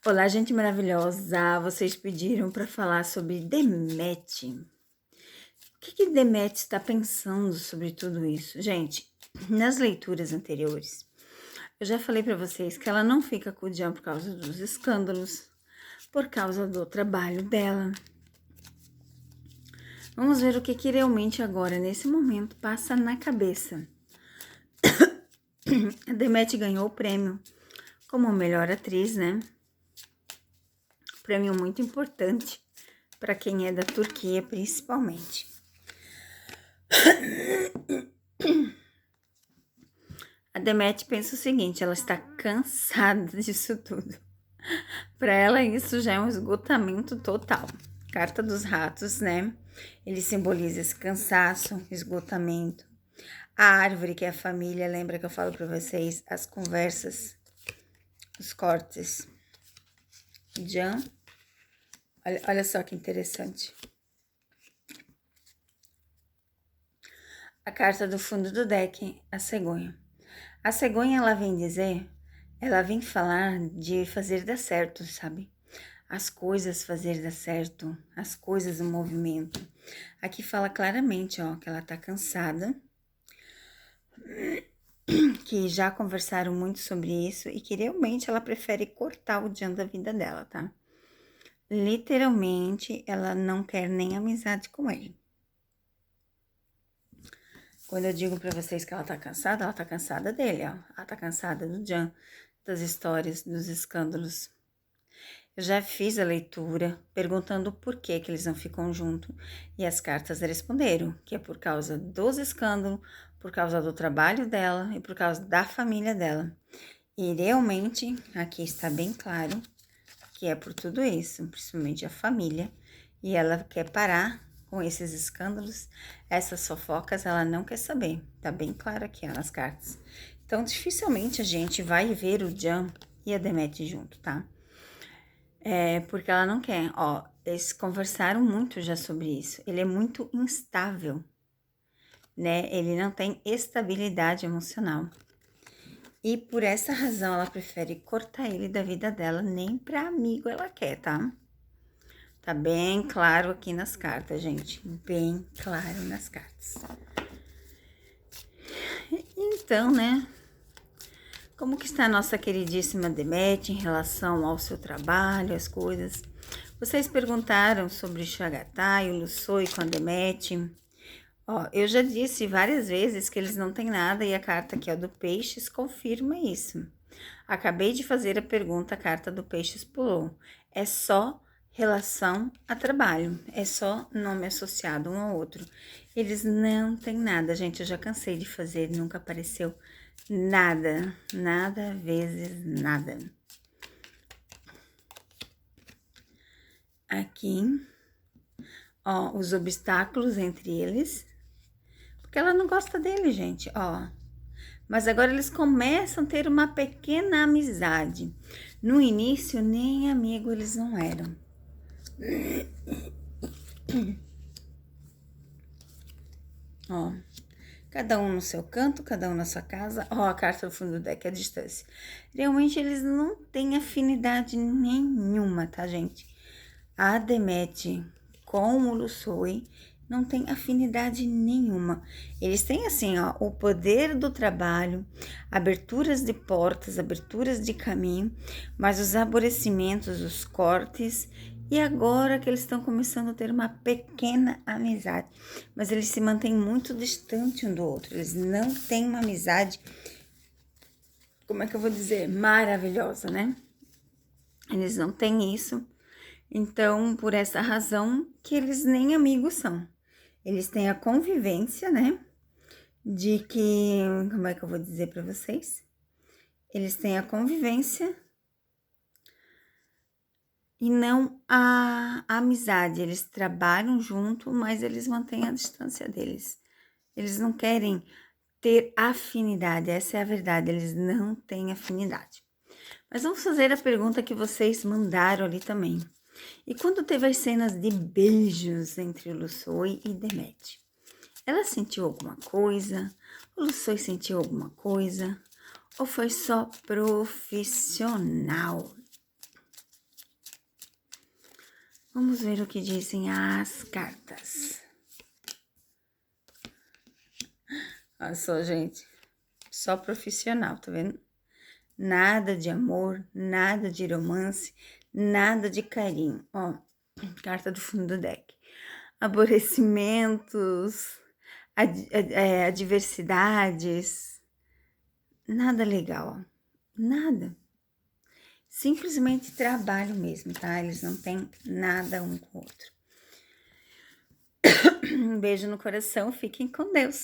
Olá, gente maravilhosa! Vocês pediram para falar sobre Demet. O que Demet está pensando sobre tudo isso? Gente, nas leituras anteriores, eu já falei para vocês que ela não fica com o Jean por causa dos escândalos, por causa do trabalho dela. Vamos ver o que realmente agora, nesse momento, passa na cabeça. A Demet ganhou o prêmio como melhor atriz, né? Prêmio muito importante para quem é da Turquia, principalmente. A Demet pensa o seguinte, ela está cansada disso tudo. Para ela isso já é um esgotamento total. Carta dos ratos, né? Ele simboliza esse cansaço, esgotamento. A árvore, que é a família, lembra que eu falo para vocês as conversas, os cortes. Jean, olha só que interessante. A carta do fundo do deck, a cegonha. A cegonha, ela vem falar de fazer dar certo, sabe? As coisas fazer dar certo, as coisas em movimento. Aqui fala claramente, ó, que ela tá cansada, que já conversaram muito sobre isso e que realmente ela prefere cortar o Jean da vida dela, tá? Literalmente, ela não quer nem amizade com ele. Quando eu digo pra vocês que ela tá cansada dele, ó. Ela tá cansada do Jean, das histórias, dos escândalos. Eu já fiz a leitura perguntando por que eles não ficam juntos e as cartas responderam que é por causa dos escândalos, por causa do trabalho dela e por causa da família dela. E realmente aqui está bem claro que é por tudo isso, principalmente a família, e ela quer parar com esses escândalos, essas fofocas, ela não quer saber. Tá bem claro aqui, ó, nas cartas. Então, dificilmente a gente vai ver o Jean e a Demet junto, tá? Porque ela não quer. Ó, eles conversaram muito já sobre isso. Ele é muito instável, né? Ele não tem estabilidade emocional. E por essa razão ela prefere cortar ele da vida dela, nem pra amigo ela quer, tá? Tá bem claro aqui nas cartas, gente. Bem claro nas cartas. Então, né? Como que está a nossa queridíssima Demet em relação ao seu trabalho, as coisas? Vocês perguntaram sobre o Chagatai, o Lussoi com a Demet. Ó, eu já disse várias vezes que eles não têm nada e a carta aqui, ó, do Peixes confirma isso. Acabei de fazer a pergunta, a carta do Peixes pulou. É só relação a trabalho, é só nome associado um ao outro. Eles não têm nada, gente, eu já cansei de fazer, nunca apareceu nada, nada vezes nada. Aqui, ó, os obstáculos entre eles, porque ela não gosta dele, gente, ó. Mas agora eles começam a ter uma pequena amizade. No início, nem amigo eles não eram. Ó, cada um no seu canto, cada um na sua casa. Ó, a carta do fundo do deck, a distância. Realmente eles não têm afinidade nenhuma, tá, gente? A Demet com o Lussoi não tem afinidade nenhuma. Eles têm, assim, ó, o poder do trabalho, aberturas de portas, aberturas de caminho, mas os aborrecimentos, os cortes, e agora que eles estão começando a ter uma pequena amizade, mas eles se mantêm muito distantes um do outro, eles não têm uma amizade, como é que eu vou dizer, maravilhosa, né? Eles não têm isso, então, por essa razão que eles nem amigos são. Eles têm a convivência, né? De que, como é que eu vou dizer para vocês? Eles têm a convivência e não a amizade. Eles trabalham junto, mas eles mantêm a distância deles. Eles não querem ter afinidade, essa é a verdade, eles não têm afinidade. Mas vamos fazer a pergunta que vocês mandaram ali também. E quando teve as cenas de beijos entre o Lussoi e Demet? Ela sentiu alguma coisa? O Lussoi sentiu alguma coisa? Ou foi só profissional? Vamos ver o que dizem as cartas. Olha só, gente. Só profissional, tá vendo? Nada de amor, nada de romance, nada de carinho. Ó, carta do fundo do deck. Aborrecimentos, adversidades. Nada legal, ó. Nada. Simplesmente trabalho mesmo, tá? Eles não têm nada um com o outro. Um beijo no coração, fiquem com Deus.